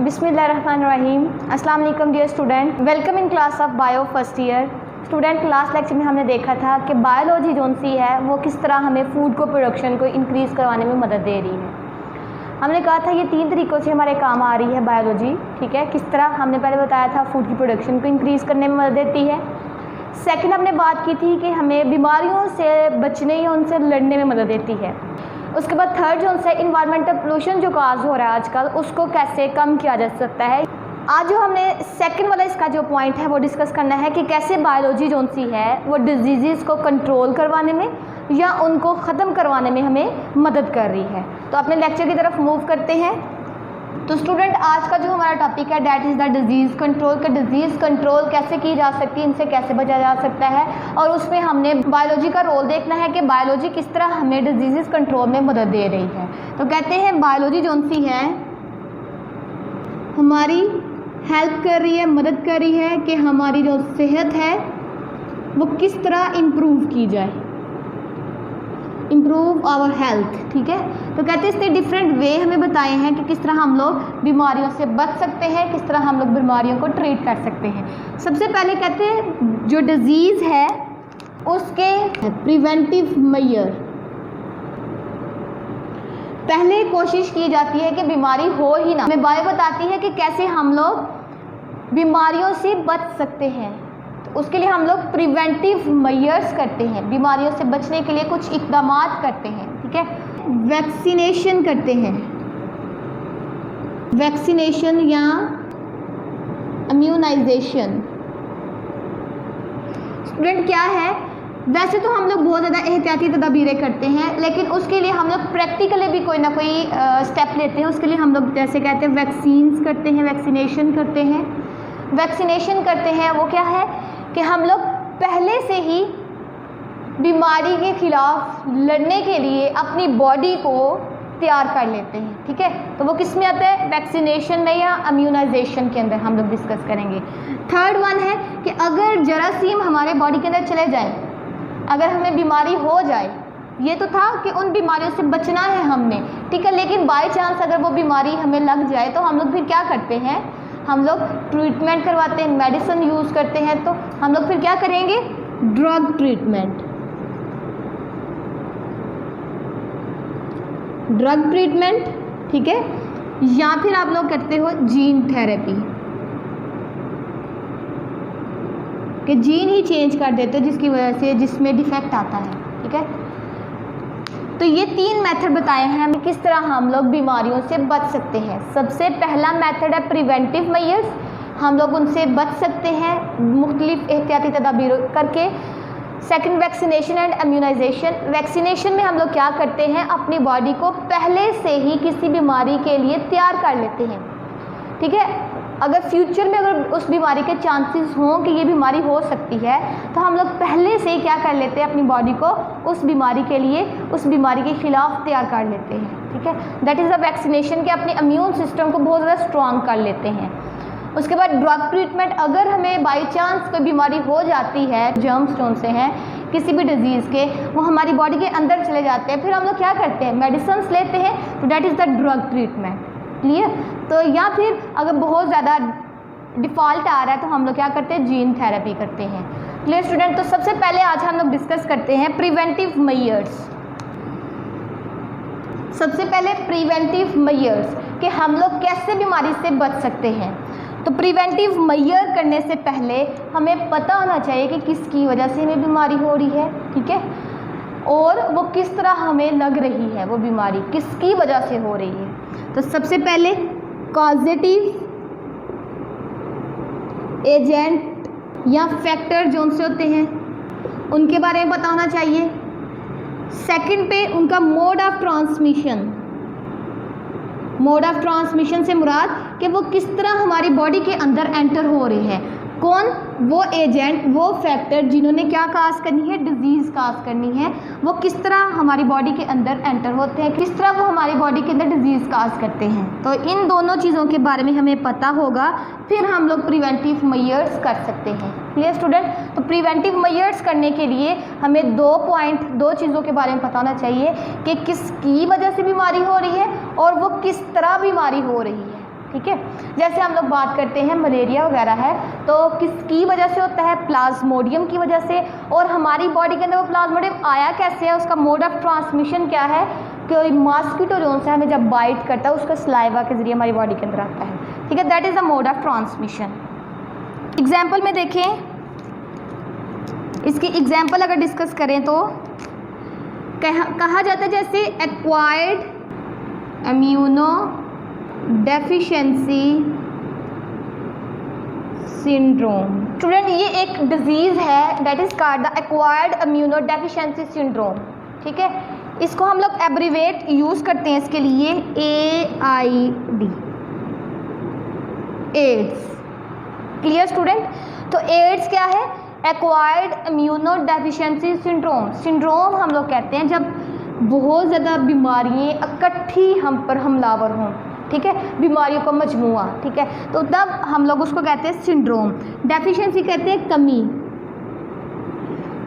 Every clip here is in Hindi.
बिस्मिल्लाहिर्रहमानिर्रहीम। अस्सलाम वालेकुम dear student, welcome in class of bio first year. Student, class lecture में हमने देखा था कि बायोलॉजी जोन सी है वो किस तरह हमें फूड को प्रोडक्शन को इंक्रीज़ करवाने में मदद दे रही है। हमने कहा था ये 3 तरीक़ों से हमारे काम आ रही है बायोलॉजी, ठीक है। किस तरह हमने पहले बताया था फूड की प्रोडक्शन को इंक्रीज़ करने में मदद देती है। सेकंड हमने बात की थी कि हमें बीमारियों से बचने या उनसे लड़ने में मदद देती है। उसके बाद थर्ड जो से इन्वायरमेंटल पोल्यूशन जो काज हो रहा है आजकल, उसको कैसे कम किया जा सकता है। आज जो हमने सेकंड वाला इसका जो पॉइंट है वो डिस्कस करना है कि कैसे बायोलॉजी जो सी है वो डिजीज़ को कंट्रोल करवाने में या उनको ख़त्म करवाने में हमें मदद कर रही है। तो अपने लेक्चर की तरफ मूव करते हैं। तो स्टूडेंट, आज का जो हमारा टॉपिक है that is the disease control. का डिज़ीज़ कंट्रोल कैसे की जा सकती है, इनसे कैसे बचा जा सकता है, और उसमें हमने बायोलॉजी का रोल देखना है कि बायोलॉजी किस तरह हमें डिजीज़ कंट्रोल में मदद दे रही है। तो कहते हैं बायोलॉजी जो सी है हमारी हेल्प कर रही है, मदद कर रही है कि हमारी जो सेहत है वो किस तरह इम्प्रूव की जाए, इम्प्रूव आवर हेल्थ, ठीक है। तो कहते हैं इसने डिफरेंट वे हमें बताए हैं कि किस तरह हम लोग बीमारियों से बच सकते हैं, किस तरह हम लोग बीमारियों को ट्रीट कर सकते हैं। सबसे पहले कहते हैं जो डिजीज़ है उसके प्रिवेंटिव मेजर, पहले कोशिश की जाती है कि बीमारी हो ही ना। हमें बायो बताती है कि कैसे हम लोग बीमारियों से बच सकते हैं। उसके लिए हम लोग प्रिवेंटिव मेजर्स करते हैं, बीमारियों से बचने के लिए कुछ इकदाम करते हैं, ठीक है। वैक्सीनेशन करते हैं, वैक्सीनेशन या इम्यूनाइजेशन। स्टूडेंट, क्या है, वैसे तो हम लोग बहुत ज़्यादा एहतियाती तदबीरें करते हैं, लेकिन उसके लिए हम लोग प्रैक्टिकली भी कोई ना कोई स्टेप लेते हैं। उसके लिए हम लोग जैसे कहते हैं वैक्सीन्स करते हैं, वैक्सीनेशन करते हैं। वैक्सीनेशन करते हैं वो क्या है कि हम लोग पहले से ही बीमारी के खिलाफ लड़ने के लिए अपनी बॉडी को तैयार कर लेते हैं, ठीक है। तो वो किस में आता है, वैक्सीनेशन में या इम्यूनाइजेशन के अंदर हम लोग डिस्कस करेंगे। थर्ड वन है कि अगर जरासीम हमारे बॉडी के अंदर चले जाए, अगर हमें बीमारी हो जाए, ये तो था कि उन बीमारियों से बचना है हमने, ठीक है, लेकिन बाय चांस अगर वो बीमारी हमें लग जाए तो हम लोग फिर क्या करते हैं, हम लोग ट्रीटमेंट करवाते हैं, मेडिसिन यूज़ करते हैं। तो हम लोग फिर क्या करेंगे, ड्रग ट्रीटमेंट, ड्रग ट्रीटमेंट, ठीक है, या फिर आप लोग करते हो जीन थेरेपी, कि जीन ही चेंज कर देते हो जिसकी वजह से जिसमें डिफेक्ट आता है, ठीक है। तो ये 3 मेथड बताए हैं हमें किस तरह हम लोग बीमारियों से बच सकते हैं। सबसे पहला मेथड है प्रिवेंटिव मेजर्स, हम लोग उनसे बच सकते हैं मुख्तलिफ एहतियाती तदाबीर करके। Second, vaccination and immunisation. Vaccination में हम लोग क्या करते हैं, अपनी बॉडी को पहले से ही किसी बीमारी के लिए तैयार कर लेते हैं, ठीक है। अगर फ्यूचर में अगर उस बीमारी के चांसेस हों कि ये बीमारी हो सकती है तो हम लोग पहले से ही क्या कर लेते हैं, अपनी बॉडी को उस बीमारी के लिए, उस बीमारी के खिलाफ तैयार कर लेते हैं, ठीक है। दैट इज़ द वैक्सीनेशन, के अपने इम्यून सिस्टम को बहुत ज़्यादा स्ट्रॉन्ग कर लेते हैं। उसके बाद ड्रग ट्रीटमेंट, अगर हमें बाई चांस कोई बीमारी हो जाती है, जर्म्स जोन से हैं किसी भी डिजीज़ के, वो हमारी बॉडी के अंदर चले जाते हैं, फिर हम लोग क्या करते हैं, मेडिसिन लेते हैं। तो that is the drug treatment, clear. तो या फिर अगर बहुत ज़्यादा डिफ़ॉल्ट आ रहा है तो हम लोग क्या करते हैं, जीन थेरेपी करते हैं, क्लियर स्टूडेंट। तो सबसे पहले आज हम लोग डिस्कस करते हैं प्रिवेंटिव मेजर्स। सबसे पहले प्रिवेंटिव मेजर्स कि हम लोग कैसे बीमारी से बच सकते हैं। तो प्रिवेंटिव मेजर करने से पहले हमें पता होना चाहिए कि किसकी वजह से हमें बीमारी हो रही है, ठीक है, और वो किस तरह हमें लग रही है, वो बीमारी किसकी वजह से हो रही है। तो सबसे पहले कॉजेटिव एजेंट या फैक्टर जो से होते हैं उनके बारे में पता होना चाहिए। सेकंड पे उनका mode of transmission, mode of transmission से मुराद कि वो किस तरह हमारी बॉडी के अंदर एंटर हो रहे हैं, कौन, वो एजेंट, वो फैक्टर जिन्होंने क्या काज करनी है, डिजीज़ काज करनी है, वो किस तरह हमारी बॉडी के अंदर एंटर होते हैं, किस तरह वो हमारी बॉडी के अंदर डिजीज़ काज करते हैं। तो इन दोनों चीज़ों के बारे में हमें पता होगा, फिर हम लोग प्रिवेंटिव मेजर्स कर सकते हैं, क्लियर स्टूडेंट। तो प्रिवेंटिव मेजर्स करने के लिए हमें दो चीज़ों के बारे में पता होना चाहिए कि किसकी वजह से बीमारी हो रही है और वो किस तरह बीमारी हो रही है। ठीक है। जैसे हम लोग बात करते हैं मलेरिया वगैरह है तो किसकी वजह से होता है, प्लाज्मोडियम की वजह से। और हमारी बॉडी के अंदर वो प्लाज्मोडियम आया कैसे है, उसका मोड ऑफ ट्रांसमिशन क्या है, कोई मॉस्किटो जो सा हमें जब बाइट करता है उसका सलाइवा के जरिए हमारी बॉडी के अंदर आता है, ठीक है। That is the mode of transmission. Example में देखें, इसकी एग्जाम्पल अगर डिस्कस करें तो कहा जाता है जैसे acquired immuno deficiency syndrome. Student ये एक डिजीज़ है that is called the acquired immuno deficiency syndrome, ठीक है। इसको हम लोग एब्रीवेट यूज़ करते हैं इसके लिए AID, एड्स। Clear student. तो एड्स क्या है, acquired immuno deficiency syndrome. Syndrome हम लोग कहते हैं जब बहुत ज़्यादा बीमारियाँ इकट्ठी हम पर हमलावर हों, ठीक है, बीमारियों का मजमुआ, ठीक है, तो तब हम लोग उसको कहते हैं सिंड्रोम। डेफिशिएंसी कहते हैं कमी।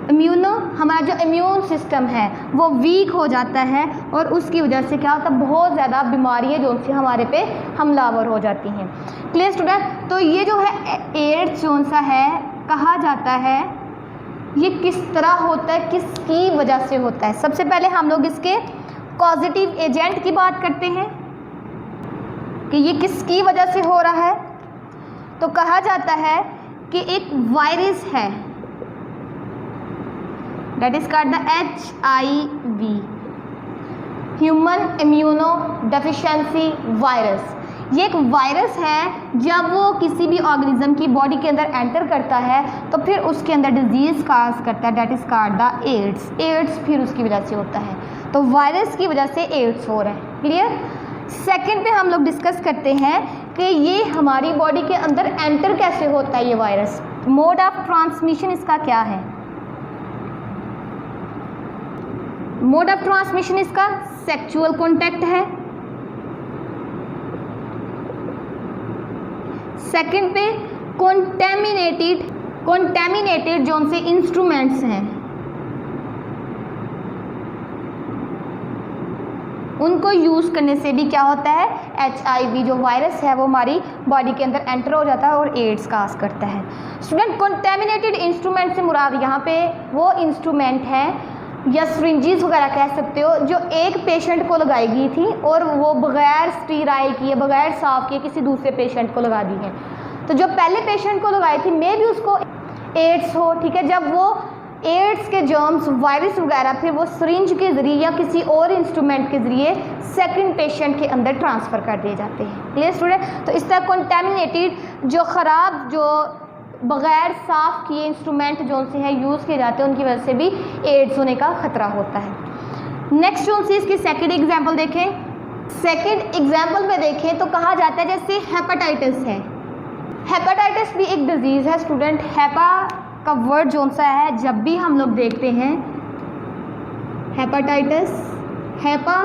इम्यूनो हमारा जो इम्यून सिस्टम है वो वीक हो जाता है और उसकी वजह से क्या होता है, बहुत ज़्यादा बीमारियाँ जो सी हमारे पे हमलावर हो जाती हैं। Clear student. तो ये जो है एड्स जो सा है कहा जाता है ये किस तरह होता है, किसकी वजह से होता है। सबसे पहले हम लोग इसके कॉजेटिव एजेंट की बात करते हैं कि ये किसकी वजह से हो रहा है। तो कहा जाता है कि एक वायरस है that is called the HIV, human immuno deficiency virus. ये एक वायरस है, जब वो किसी भी ऑर्गेनिज्म की बॉडी के अंदर एंटर करता है तो फिर उसके अंदर डिजीज़ काज करता है that is called the AIDS. AIDS फिर उसकी वजह से होता है, तो वायरस की वजह से एड्स हो रहा है। क्लियर। सेकंड पे हम लोग डिस्कस करते हैं कि ये हमारी बॉडी के अंदर एंटर कैसे होता है ये वायरस। मोड ऑफ ट्रांसमिशन इसका क्या है, मोड ऑफ ट्रांसमिशन इसका सेक्सुअल कॉन्टैक्ट है। सेकंड पे कॉन्टेमिनेटेड जो उनसे इंस्ट्रूमेंट्स हैं उनको यूज़ करने से भी क्या होता है, HIV जो वायरस है वो हमारी बॉडी के अंदर एंटर हो जाता है और एड्स काज करता है। स्टूडेंट कॉन्टेमिनेटेड इंस्ट्रूमेंट से मुराद यहाँ पे वो इंस्ट्रूमेंट है या सिरिंजेस वगैरह कह सकते हो जो एक पेशेंट को लगाई गई थी और वो बगैर स्टीराइल किए, बगैर साफ किए किसी दूसरे पेशेंट को लगा दी है। तो जो पहले पेशेंट को लगाई थी मे भी उसको एड्स हो, ठीक है। जब वो एड्स के जर्म्स, वायरस वगैरह फिर वो सिरिंज के ज़रिए या किसी और इंस्ट्रूमेंट के ज़रिए सेकंड पेशेंट के अंदर ट्रांसफ़र कर दिए जाते हैं। Clear student. तो इस तरह कॉन्टेमिनेटेड जो ख़राब जो बग़ैर साफ़ किए इंस्ट्रूमेंट जो उनसे है यूज़ किए जाते हैं उनकी वजह से भी एड्स होने का ख़तरा होता है। नेक्स्ट जो सी इसकी सेकेंड एग्जाम्पल देखें। सेकेंड एग्जाम्पल में देखें तो कहा जाता है जैसे हेपेटाइटिस है। हेपेटाइटिस भी एक डिजीज़ है स्टूडेंट। हेपा का वर्ड जो सा है जब भी हम लोग देखते हैं हेपेटाइटिस, हेपा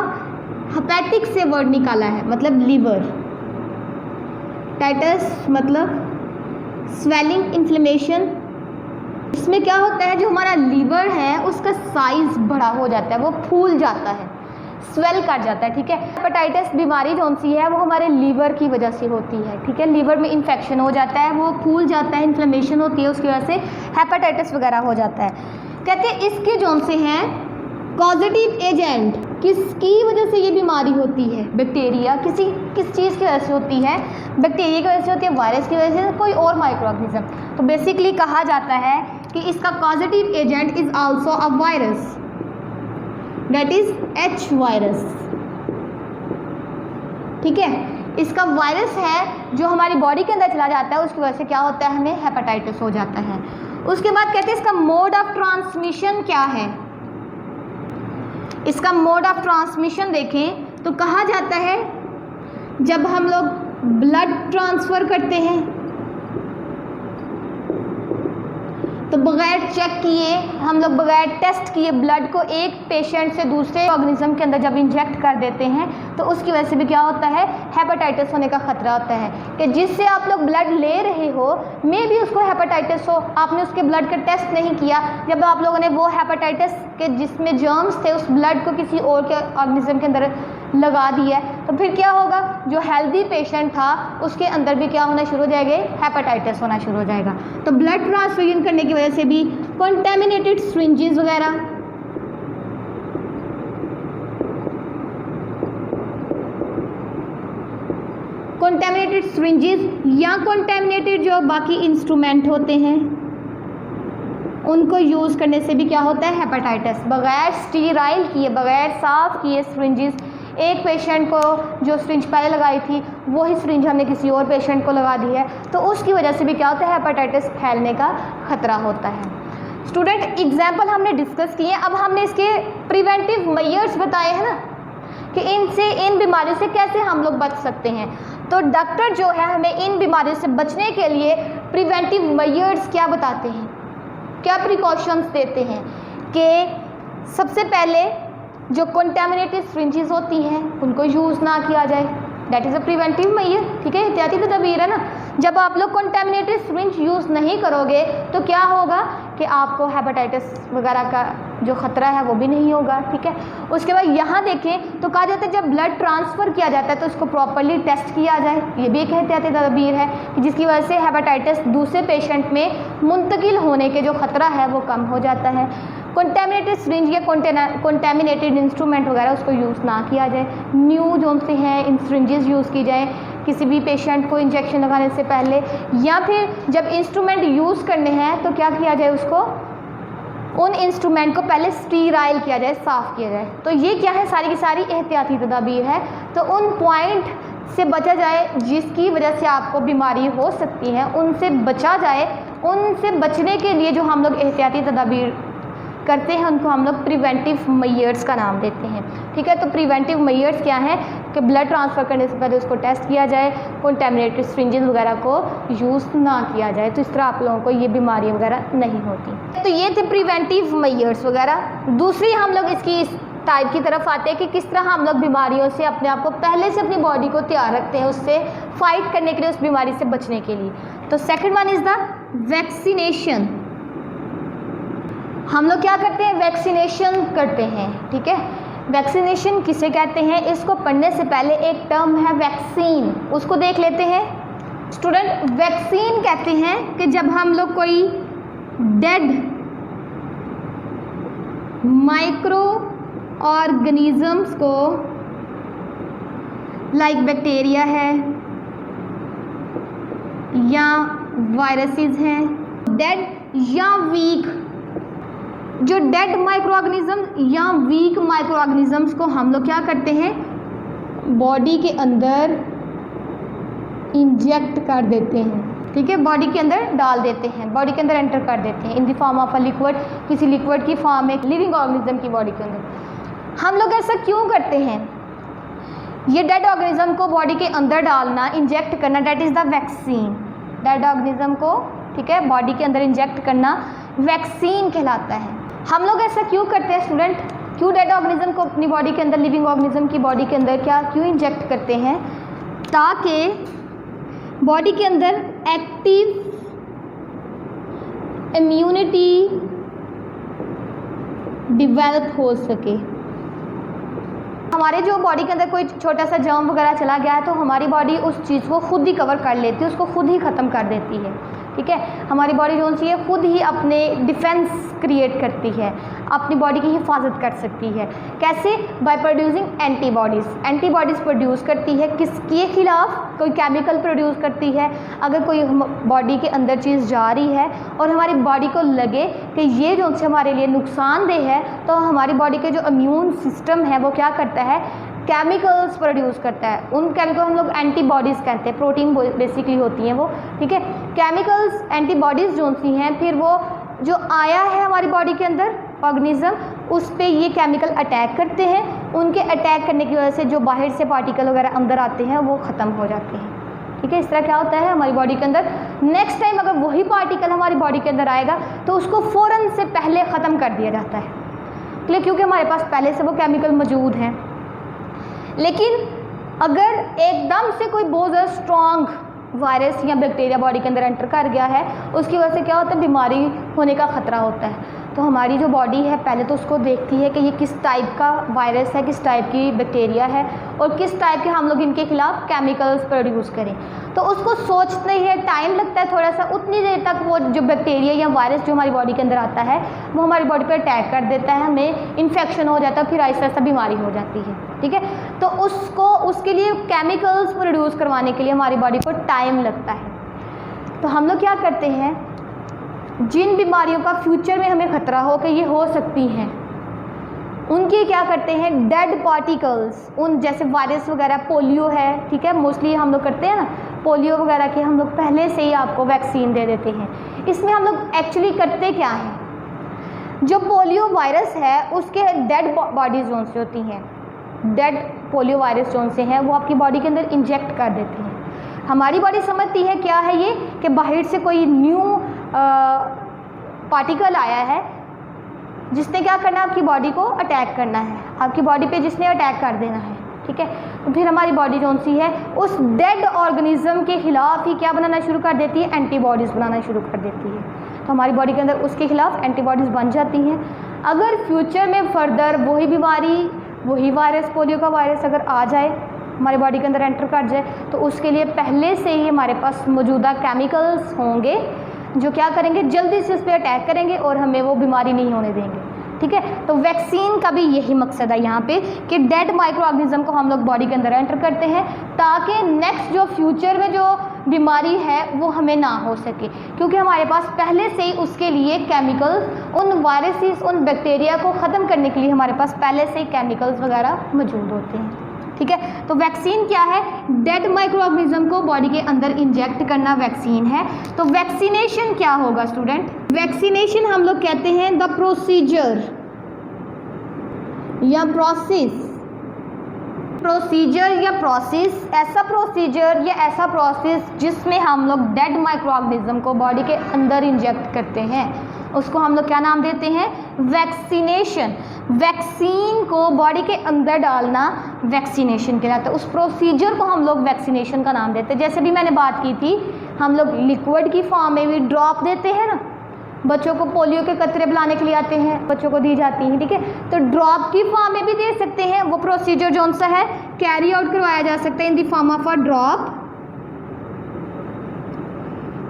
हेपेटिक से वर्ड निकाला है मतलब लीवर, टाइटस मतलब स्वेलिंग, इन्फ्लेमेशन। इसमें क्या होता है जो हमारा लीवर है उसका साइज़ बड़ा हो जाता है, वो फूल जाता है, स्वेल कर जाता है, ठीक है। हेपेटाइटिस बीमारी जो सी है वो हमारे लीवर की वजह से होती है, ठीक है। लीवर में इन्फेक्शन हो जाता है, वो फूल जाता है, इन्फ्लेमेशन होती है, उसकी वजह से हेपेटाइटिस वगैरह हो जाता है। कहते हैं इसके जो से हैं कॉजेटिव एजेंट, किसकी वजह से ये बीमारी होती है, बैक्टीरिया, किस चीज़ की वजह से होती है, बैक्टीरिया की वजह से होती है, वायरस की वजह से, कोई और माइक्रो ऑर्गेनिज्म। तो बेसिकली कहा जाता है कि इसका causative agent is also a virus that is H virus, ठीक है। इसका वायरस है जो हमारी बॉडी के अंदर चला जाता है, उसकी वजह से क्या होता है, हमें हेपेटाइटिस हो जाता है। उसके बाद कहते हैं इसका मोड ऑफ ट्रांसमिशन क्या है। इसका मोड ऑफ ट्रांसमिशन देखें तो कहा जाता है जब हम लोग ब्लड ट्रांसफ़र करते हैं तो बगैर चेक किए, हम लोग बगैर टेस्ट किए ब्लड को एक पेशेंट से दूसरे ऑर्गेनिज्म के अंदर जब इंजेक्ट कर देते हैं तो उसकी वजह से भी क्या होता है, हेपेटाइटिस होने का खतरा होता है कि जिससे आप लोग ब्लड ले रहे हो मे भी उसको हेपेटाइटिस हो, आपने उसके ब्लड का टेस्ट नहीं किया, जब आप लोगों ने वो हेपेटाइटिस कि जिसमें जर्म्स थे उस ब्लड को किसी और के ऑर्गेनिज्म के अंदर लगा दिया है, तो फिर क्या होगा, जो हेल्दी पेशेंट था उसके अंदर भी क्या होना शुरू हो जाएगा, हेपेटाइटिस होना शुरू हो जाएगा। तो ब्लड ट्रांसफ्यूजन करने की वजह से भी कंटेमिनेटेड सिरिंजेस वगैरह, कंटेमिनेटेड सिरिंजेस या कंटेमिनेटेड जो बाकी इंस्ट्रूमेंट होते हैं उनको यूज़ करने से भी क्या होता है, हेपेटाइटिस। बगैर स्टीराइल किए, बगैर साफ़ किए सिरिंजेस, एक पेशेंट को जो सिरिंज पहले लगाई थी वही सिरिंज हमने किसी और पेशेंट को लगा दी है, तो उसकी वजह से भी क्या होता है, हेपेटाइटिस फैलने का खतरा होता है। स्टूडेंट एग्जाम्पल हमने डिस्कस किए, अब हमने इसके प्रिवेंटिव मेजर्स बताए हैं ना कि इनसे, इन बीमारियों से कैसे हम लोग बच सकते हैं। तो डॉक्टर जो है हमें इन बीमारियों से बचने के लिए प्रिवेंटिव मेजर्स क्या बताते हैं, क्या प्रिकॉशंस देते हैं कि सबसे पहले जो कंटेमिनेटेड सिरिंजेस होती हैं उनको यूज़ ना किया जाए, that is a preventive measure. ठीक है, एहतियाती तदबीर है ना। जब आप लोग कंटेमिनेटेड सिरिंज यूज़ नहीं करोगे तो क्या होगा कि आपको हेपेटाइटिस वगैरह का जो ख़तरा है वो भी नहीं होगा। ठीक है, उसके बाद यहाँ देखें तो कहा जाता है जब ब्लड ट्रांसफ़र किया जाता है तो इसको प्रॉपर्ली टेस्ट किया जाए, ये भी एक एहतियाती तदबीर है कि जिसकी वजह से हेपेटाइटिस दूसरे पेशेंट में मुंतकिल होने के जो ख़तरा है वो कम हो जाता है। कंटेमिनेटेड सिरिंज या कंटेमिनेटेड इंस्ट्रूमेंट वगैरह उसको यूज़ ना किया जाए। न्यू जो से हैं इन सिरिंजेस यूज़ की जाए किसी भी पेशेंट को इंजेक्शन लगाने से पहले, या फिर जब इंस्ट्रूमेंट यूज़ करने हैं तो क्या किया जाए, उसको, उन इंस्ट्रूमेंट को पहले स्टीराइल किया जाए, साफ़ किया जाए। तो ये क्या है, सारी की सारी एहतियाती तदाबीर है। तो उन पॉइंट से बचा जाए जिसकी वजह से आपको बीमारी हो सकती है, उनसे बचा जाए। उनसे बचने के लिए जो हम लोग एहतियाती तदाबीर करते हैं उनको हम लोग प्रिवेंटिव मेजर्स का नाम देते हैं। ठीक है, तो प्रिवेंटिव मेजर्स क्या हैं कि ब्लड ट्रांसफ़र करने से पहले उसको टेस्ट किया जाए, कंटेमिनेटेड सिरिंजेस वगैरह को यूज़ ना किया जाए, तो इस तरह आप लोगों को ये बीमारी वगैरह नहीं होती। तो ये थे प्रिवेंटिव मेजर्स वगैरह। दूसरी हम लोग इसकी इस टाइप की तरफ आते हैं कि किस तरह हम लोग बीमारियों से अपने आप को पहले से अपनी बॉडी को तैयार रखते हैं उससे फाइट करने के लिए, उस बीमारी से बचने के लिए। तो second one is the vaccination. हम लोग क्या करते हैं, वैक्सीनेशन करते हैं। ठीक है, वैक्सीनेशन किसे कहते हैं, इसको पढ़ने से पहले एक टर्म है वैक्सीन, उसको देख लेते हैं। स्टूडेंट, वैक्सीन कहते हैं कि जब हम लोग कोई डेड माइक्रो ऑर्गेनिजम्स को, लाइक बैक्टीरिया है या वायरसेस हैं, डेड या वीक, जो डेड माइक्रो ऑर्गेनिज्म या वीक माइक्रो ऑर्गेनिजम्स को हम लोग क्या करते हैं, बॉडी के अंदर इंजेक्ट कर देते हैं। ठीक है, बॉडी के अंदर डाल देते हैं, बॉडी के अंदर एंटर कर देते हैं in the form of a liquid, किसी लिक्विड की फॉर्म में, लिविंग ऑर्गेनिज्म की बॉडी के अंदर। हम लोग ऐसा क्यों करते हैं, ये डेड ऑर्गेनिज्म को बॉडी के अंदर डालना, इंजेक्ट करना, that is the vaccine. Dead organism को, ठीक है, बॉडी के अंदर इंजेक्ट करना वैक्सीन कहलाता है। हम लोग ऐसा क्यों करते हैं स्टूडेंट, क्यों डेड ऑर्गेनिज्म को अपनी बॉडी के अंदर, लिविंग ऑर्गेनिज्म की बॉडी के अंदर क्या क्यों इंजेक्ट करते हैं, ताकि बॉडी के अंदर एक्टिव इम्यूनिटी डेवलप हो सके। हमारे जो बॉडी के अंदर कोई छोटा सा जर्म वगैरह चला गया है तो हमारी बॉडी उस चीज़ को खुद ही कवर कर लेती है, उसको खुद ही ख़त्म कर देती है। ठीक है, हमारी बॉडी जो सी है खुद ही अपने डिफेंस क्रिएट करती है, अपनी बॉडी की हिफाजत कर सकती है। कैसे, by producing antibodies. Antibodies produce करती है किसके खिलाफ, कोई केमिकल प्रोड्यूस करती है। अगर कोई बॉडी के अंदर चीज़ जा रही है और हमारी बॉडी को लगे कि ये जो से हमारे लिए नुकसानदेह है, तो हमारी बॉडी के जो इम्यून सिस्टम है वो क्या करता है, केमिकल्स प्रोड्यूस करता है। उन केमिकल हम लोग एंटीबॉडीज़ कहते हैं, प्रोटीन बेसिकली होती हैं वो। ठीक है, केमिकल्स एंटीबॉडीज़ जो सी हैं, फिर वो जो आया है हमारी बॉडी के अंदर ऑर्गेनिज्म, उस पे ये केमिकल अटैक करते हैं। उनके अटैक करने की वजह से जो बाहर से पार्टिकल वगैरह अंदर आते हैं वो ख़त्म हो जाते हैं। ठीक है, इस तरह क्या होता है हमारी बॉडी के अंदर, नेक्स्ट टाइम अगर वही पार्टिकल हमारी बॉडी के अंदर आएगा तो उसको फ़ौरन से पहले ख़त्म कर दिया जाता है, क्योंकि हमारे पास पहले से वो केमिकल मौजूद हैं। लेकिन अगर एकदम से कोई बहुत ज़्यादा स्ट्रॉन्ग वायरस या बैक्टीरिया बॉडी के अंदर एंटर कर गया है, उसकी वजह से क्या होता है, बीमारी होने का ख़तरा होता है। तो हमारी जो बॉडी है पहले तो उसको देखती है कि ये किस टाइप का वायरस है, किस टाइप की बैक्टीरिया है और किस टाइप के हम लोग इनके खिलाफ केमिकल्स प्रोड्यूस करें। तो उसको सोचते ही टाइम लगता है थोड़ा सा, उतनी देर तक वो जो बैक्टीरिया या वायरस जो हमारी बॉडी के अंदर आता है वो हमारी बॉडी पर अटैक कर देता है, हमें इन्फेक्शन हो जाता है, फिर ऐसा ऐसा बीमारी हो जाती है। ठीक है, तो उसके लिए केमिकल्स प्रोड्यूस करवाने के लिए हमारी बॉडी को टाइम लगता है। तो हम लोग क्या करते हैं, जिन बीमारियों का फ्यूचर में हमें ख़तरा हो कि ये हो सकती हैं, उनकी क्या करते हैं, डेड पार्टिकल्स, उन जैसे वायरस वगैरह, पोलियो है, ठीक है, मोस्टली हम लोग करते हैं ना, पोलियो वगैरह के हम लोग पहले से ही आपको वैक्सीन दे देते हैं। इसमें हम लोग एक्चुअली करते क्या हैं, जो पोलियो वायरस है उसके डेड बॉडी जोन से होती हैं, डेड पोलियो वायरस जोन से हैं, वो आपकी बॉडी के अंदर इंजेक्ट कर देते हैं। हमारी बॉडी समझती है क्या है ये, कि बाहर से कोई न्यू पार्टिकल आया है जिसने क्या करना है, आपकी बॉडी को अटैक करना है, आपकी बॉडी पे जिसने अटैक कर देना है। ठीक है, तो फिर हमारी बॉडी जो सी है उस डेड ऑर्गेनिज्म के खिलाफ ही क्या बनाना शुरू कर देती है, एंटीबॉडीज़ बनाना शुरू कर देती है। तो हमारी बॉडी के अंदर उसके खिलाफ एंटीबॉडीज़ बन जाती हैं। अगर फ्यूचर में फर्दर वही बीमारी, वही वायरस, पोलियो का वायरस अगर आ जाए, हमारी बॉडी के अंदर एंटर कर जाए, तो उसके लिए पहले से ही हमारे पास मौजूदा केमिकल्स होंगे जो क्या करेंगे, जल्दी से उस पर अटैक करेंगे और हमें वो बीमारी नहीं होने देंगे। ठीक है, तो वैक्सीन का भी यही मकसद है यहाँ पे कि डेड माइक्रो ऑर्गेनिज्म को हम लोग बॉडी के अंदर एंटर करते हैं ताकि नेक्स्ट जो फ्यूचर में जो बीमारी है वो हमें ना हो सके, क्योंकि हमारे पास पहले से ही उसके लिए केमिकल्स, उन वायरसेस, उन बैक्टीरिया को ख़त्म करने के लिए हमारे पास पहले से ही केमिकल्स वगैरह मौजूद होते हैं। ठीक है, तो वैक्सीन क्या है, डेड माइक्रो ऑर्गेनिज्म को बॉडी के अंदर इंजेक्ट करना वैक्सीन है। तो वैक्सीनेशन क्या होगा स्टूडेंट, वैक्सीनेशन हम लोग कहते हैं द प्रोसीजर या प्रोसेस, प्रोसीजर या प्रोसेस, ऐसा प्रोसीजर या ऐसा प्रोसेस जिसमें हम लोग डेड माइक्रो ऑर्गेनिज्म को बॉडी के अंदर इंजेक्ट करते हैं, उसको हम लोग क्या नाम देते हैं, वैक्सीनेशन। वैक्सीन को बॉडी के अंदर डालना वैक्सीनेशन कहलाता है। उस प्रोसीजर को हम लोग वैक्सीनेशन का नाम देते हैं। जैसे भी मैंने बात की थी, हम लोग लिक्विड की फॉर्म में भी ड्रॉप देते हैं ना, बच्चों को पोलियो के कतरे पिलाने के लिए आते हैं, बच्चों को दी जाती हैं। ठीक है, तो ड्रॉप की फॉर्म में भी दे सकते हैं। वो प्रोसीजर जो सा है कैरी आउट करवाया जा सकता है in the form of a drop,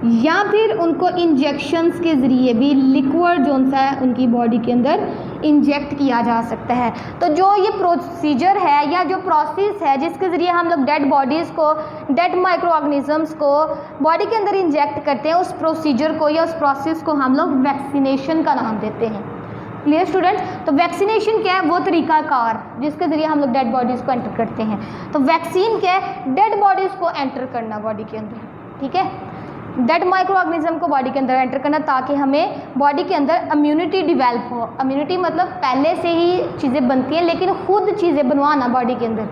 या फिर उनको इंजेक्शंस के ज़रिए भी लिक्विड जो सा है उनकी बॉडी के अंदर इंजेक्ट किया जा सकता है। तो जो ये प्रोसीजर है या जो प्रोसेस है जिसके ज़रिए हम लोग डेड बॉडीज़ को, डेड माइक्रो ऑर्गेनिजम्स को बॉडी के अंदर इंजेक्ट करते हैं, उस प्रोसीजर को या उस प्रोसेस को हम लोग वैक्सीनेशन का नाम देते हैं। क्लियर स्टूडेंट, तो वैक्सीनेशन क्या है, वो तरीक़ाकार जिसके ज़रिए हम लोग डेड बॉडीज़ को एंटर करते हैं। तो वैक्सीन क्या है, डेड बॉडीज़ को एंटर करना बॉडी के अंदर। ठीक है, डेड माइक्रो ऑर्गेनिज्म को बॉडी के अंदर एंटर करना ताकि हमें बॉडी के अंदर इम्यूनिटी डिवेल्प हो। इम्यूनिटी मतलब पहले से ही चीज़ें बनती हैं लेकिन खुद चीज़ें बनवाना बॉडी के अंदर,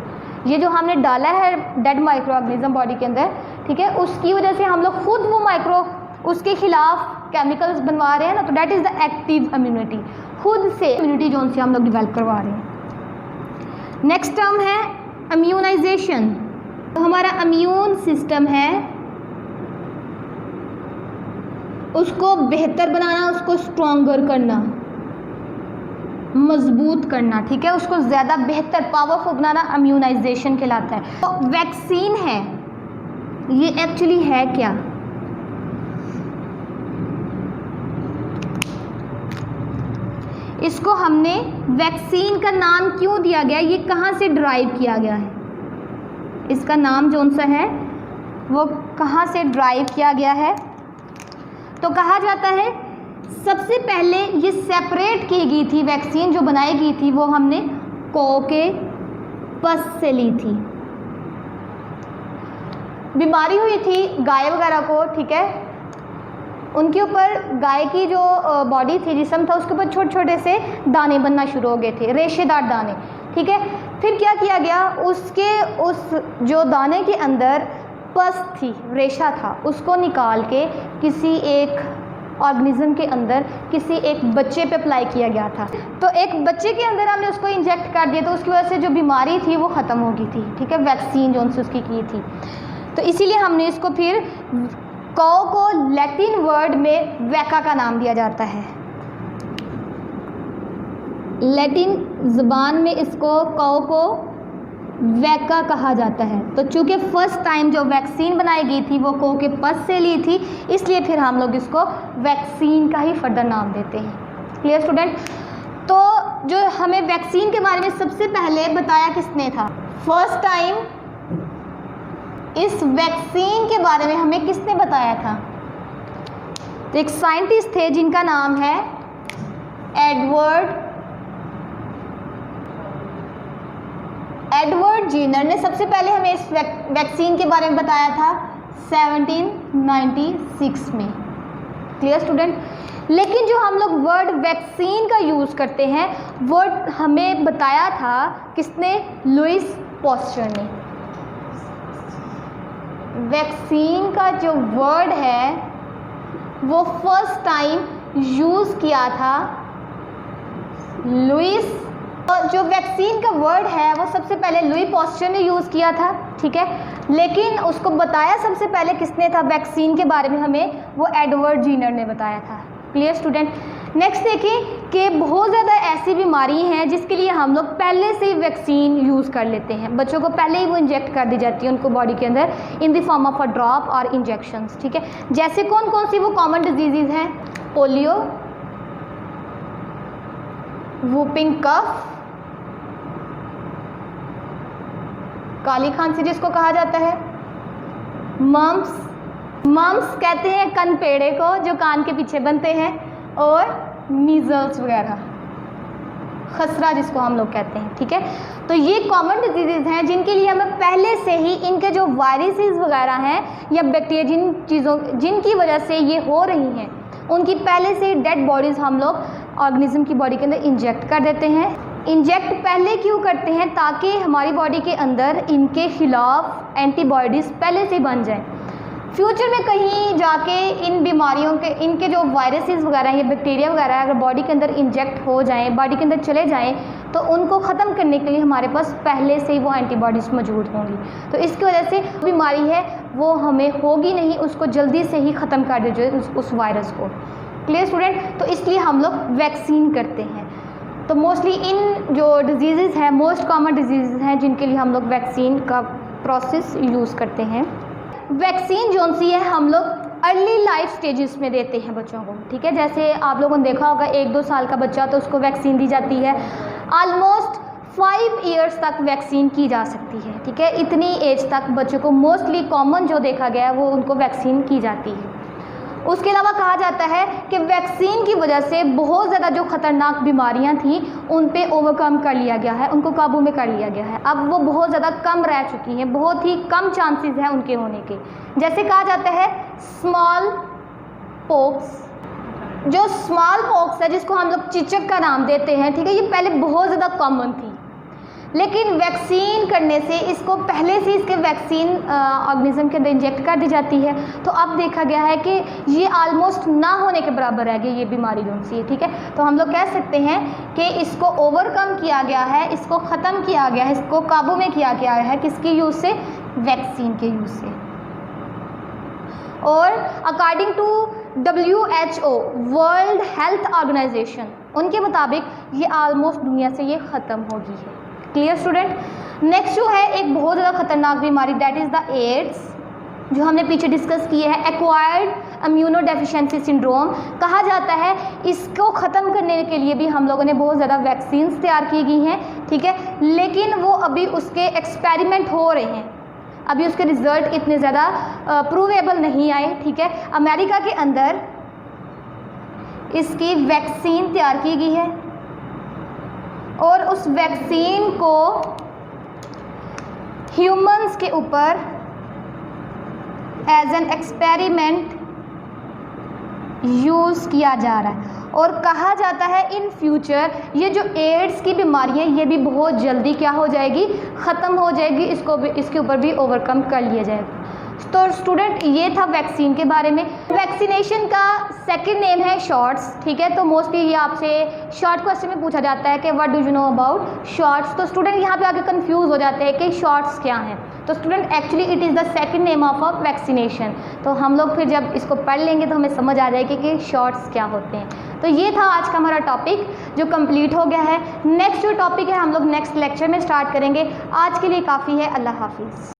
ये जो हमने डाला है डेड माइक्रो ऑर्गेनिज्म बॉडी के अंदर, ठीक है, उसकी वजह से हम लोग खुद वो माइक्रो, उसके खिलाफ केमिकल्स बनवा रहे हैं ना, तो that is the active immunity, खुद से इम्यूनिटी जोन से हम लोग डिवेल्प करवा रहे हैं। नेक्स्ट टर्म है इम्यूनाइजेशन। तो हमारा इम्यून सिस्टम है उसको बेहतर बनाना, उसको स्ट्रॉन्गर करना, मजबूत करना। ठीक है, उसको ज़्यादा बेहतर पावरफुल बनाना इम्यूनाइजेशन कहलाता है। तो वैक्सीन है, ये एक्चुअली है क्या, इसको हमने वैक्सीन का नाम क्यों दिया गया, ये कहाँ से ड्राइव किया गया है, इसका नाम जो सा है वो कहाँ से ड्राइव किया गया है। तो कहा जाता है सबसे पहले ये सेपरेट की गई थी, वैक्सीन जो बनाई गई थी वो हमने कौ के पस से ली थी। बीमारी हुई थी गाय वगैरह को, ठीक है, उनके ऊपर गाय की जो बॉडी थी, जिस्म था, उसके ऊपर छोटे छोटे से दाने बनना शुरू हो गए थे, रेशेदार दाने। ठीक है, फिर क्या किया गया, उसके उस जो दाने के अंदर पस थी, रेशा था, उसको निकाल के किसी एक ऑर्गेनिज्म के अंदर किसी एक बच्चे पे अप्लाई किया गया था। तो एक बच्चे के अंदर हमने उसको इंजेक्ट कर दिया, तो उसकी वजह से जो बीमारी थी वो ख़त्म हो गई थी। ठीक है, वैक्सीन जो उनसे उसकी की थी, तो इसीलिए हमने इसको फिर कौ को लैटिन वर्ड में वैका का नाम दिया जाता है। लैटिन ज़बान में इसको कौ को वैका कहा जाता है। तो चूँकि फ़र्स्ट टाइम जो वैक्सीन बनाई गई थी वो को के पस से ली थी, इसलिए फिर हम लोग इसको वैक्सीन का ही फर्दर नाम देते हैं। Clear student? तो जो हमें वैक्सीन के बारे में सबसे पहले बताया किसने था? फर्स्ट टाइम इस वैक्सीन के बारे में हमें किसने बताया था? तो एक साइंटिस्ट थे जिनका नाम है एडवर्ड जीनर ने सबसे पहले हमें इस वैक्सीन के बारे में बताया था 1796 में। Clear student? लेकिन जो हम लोग वर्ड वैक्सीन का यूज़ करते हैं वो हमें बताया था किसने? लुइस पास्चर ने। वैक्सीन का जो वर्ड है वो फर्स्ट टाइम यूज़ किया था लुइस। जो वैक्सीन का वर्ड है वो सबसे पहले लुई पास्चर ने यूज़ किया था, ठीक है, लेकिन उसको बताया सबसे पहले किसने था वैक्सीन के बारे में हमें? वो एडवर्ड जीनर ने बताया था। Clear student? नेक्स्ट देखिए कि बहुत ज़्यादा ऐसी बीमारी हैं जिसके लिए हम लोग पहले से ही वैक्सीन यूज़ कर लेते हैं। बच्चों को पहले ही वो इंजेक्ट कर दी जाती है उनको बॉडी के अंदर in the form of a drop और इंजेक्शंस, ठीक है। जैसे कौन कौन सी वो कॉमन डिजीज़ हैं? पोलियो, वूपिंग कफ, काली खांसी जिसको कहा जाता है, मम्स कहते हैं कनपेड़े को जो कान के पीछे बनते हैं, और मीजल्स वगैरह, खसरा जिसको हम लोग कहते हैं, ठीक है। तो ये कॉमन डिजीज़ हैं जिनके लिए हमें पहले से ही इनके जो वायरसेस वगैरह हैं या बैक्टीरिया जिनकी वजह से ये हो रही हैं उनकी पहले से डेड बॉडीज़ हम लोग ऑर्गेनिज्म की बॉडी के अंदर इंजेक्ट कर देते हैं। इंजेक्ट पहले क्यों करते हैं? ताकि हमारी बॉडी के अंदर इनके खिलाफ एंटीबॉडीज़ पहले से बन जाएं। फ्यूचर में कहीं जाके इन बीमारियों के इनके जो वायरसेस वगैरह या बैक्टीरिया वगैरह अगर बॉडी के अंदर इंजेक्ट हो जाएं, बॉडी के अंदर चले जाएं, तो उनको ख़त्म करने के लिए हमारे पास पहले से ही वो एंटीबॉडीज़ मौजूद होंगी। तो इसकी वजह से बीमारी है वो हमें होगी नहीं, उसको जल्दी से ही ख़त्म कर दीजिए उस वायरस को। Clear student? तो इसलिए हम लोग वैक्सीन करते हैं। तो मोस्टली इन जो डिजीज़ हैं मोस्ट कॉमन डिजीज़ हैं जिनके लिए हम लोग वैक्सीन का प्रोसेस यूज़ करते हैं। वैक्सीन जो सी है हम लोग अर्ली लाइफ स्टेजेस में देते हैं बच्चों को, ठीक है। जैसे आप लोगों ने देखा होगा 1-2 साल का बच्चा तो उसको वैक्सीन दी जाती है। ऑलमोस्ट 5 ईयर्स तक वैक्सीन की जा सकती है, ठीक है। इतनी एज तक बच्चों को मोस्टली कॉमन जो देखा गया है वो उनको वैक्सीन की जाती है। उसके अलावा कहा जाता है कि वैक्सीन की वजह से बहुत ज़्यादा जो ख़तरनाक बीमारियां थी उन पे ओवरकम कर लिया गया है, उनको काबू में कर लिया गया है। अब वो बहुत ज़्यादा कम रह चुकी हैं, बहुत ही कम चांसेस हैं उनके होने के। जैसे कहा जाता है स्मॉल पॉक्स, जो स्मॉल पॉक्स है जिसको हम लोग चिचक का नाम देते हैं, ठीक है, ये पहले बहुत ज़्यादा कॉमन थी, लेकिन वैक्सीन करने से इसको पहले से इसके वैक्सीन ऑर्गेनिज्म के अंदर इंजेक्ट कर दी जाती है। तो अब देखा गया है कि ये ऑलमोस्ट ना होने के बराबर रह गई ये बीमारी जो सी है, ठीक है। तो हम लोग कह सकते हैं कि इसको ओवरकम किया गया है, इसको ख़त्म किया गया है, इसको काबू में किया गया है किसकी यूज़ से? वैक्सीन के यूज़ से। और according to WHO World Health Organization, उनके मुताबिक ये ऑलमोस्ट दुनिया से ये ख़त्म हो गई है। Clear student? नेक्स्ट जो है एक बहुत ज़्यादा खतरनाक बीमारी दैट इज़ द एड्स, जो हमने पीछे डिस्कस की है, एक्वायर्ड इम्यूनो डेफिशिएंसी सिंड्रोम कहा जाता है। इसको ख़त्म करने के लिए भी हम लोगों ने बहुत ज़्यादा वैक्सीन्स तैयार की गई हैं, ठीक है, लेकिन वो अभी उसके एक्सपेरिमेंट हो रहे हैं, अभी उसके रिज़ल्ट इतने ज़्यादा प्रूवेबल नहीं आए, ठीक है। अमेरिका के अंदर इसकी वैक्सीन तैयार की गई है और उस वैक्सीन को ह्यूमंस के ऊपर एज एन एक्सपेरिमेंट यूज़ किया जा रहा है। और कहा जाता है इन फ्यूचर ये जो एड्स की बीमारी है ये भी बहुत जल्दी क्या हो जाएगी? ख़त्म हो जाएगी, इसके ऊपर भी ओवरकम कर लिया जाएगा। तो स्टूडेंट ये था वैक्सीन के बारे में। वैक्सीनेशन का सेकंड नेम है शॉट्स, ठीक है। तो मोस्टली ये आपसे शॉर्ट क्वेश्चन में पूछा जाता है कि what do you know about shots. तो स्टूडेंट यहाँ पे आके कंफ्यूज हो जाते हैं कि शॉट्स क्या हैं। तो student actually it is the second name of a vaccination. तो हम लोग फिर जब इसको पढ़ लेंगे तो हमें समझ आ जाएगी कि शॉट्स क्या होते हैं। तो ये था आज का हमारा टॉपिक जो कंप्लीट हो गया है। नेक्स्ट जो टॉपिक है हम लोग नेक्स्ट लेक्चर में स्टार्ट करेंगे। आज के लिए काफ़ी है। अल्लाह हाफिज़।